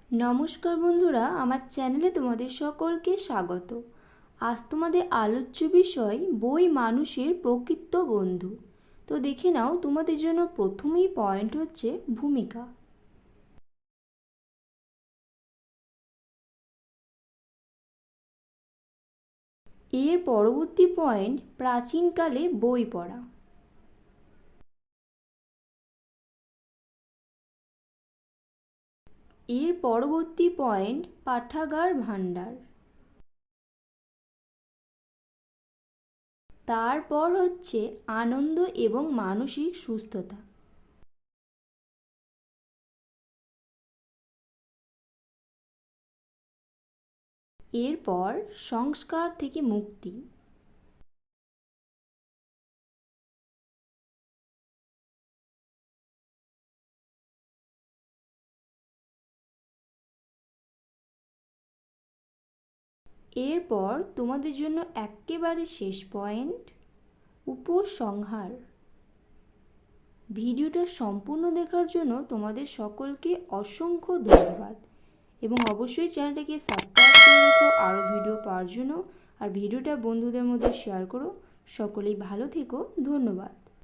নমস্কার বন্ধুরা, আমার চ্যানেলে তোমাদের সকলকে স্বাগত। আজ তোমাদের আলোচ্য বিষয় বই মানুষের প্রকৃত বন্ধু। তো দেখে নাও, তোমাদের জন্য প্রথমেই পয়েন্ট হচ্ছে ভূমিকা। এর পরবর্তী পয়েন্ট প্রাচীনকালে বই পড়া। এর পরবর্তী পয়েন্ট পাঠাগার ভাণ্ডার। তারপর হচ্ছে আনন্দ এবং মানসিক সুস্থতা। এরপর সংস্কার থেকে মুক্তি। এরপর তোমাদের জন্য একেবারে শেষ পয়েন্ট উপসংহার। ভিডিওটা সম্পূর্ণ দেখার জন্য তোমাদের সকলকে অসংখ্য ধন্যবাদ এবং অবশ্যই চ্যানেলটাকে সাবস্ক্রাইব করে রেখো আরও ভিডিও পাওয়ার জন্য। আর ভিডিওটা বন্ধুদের মধ্যে শেয়ার করো। সকলেই ভালো থেকো। ধন্যবাদ।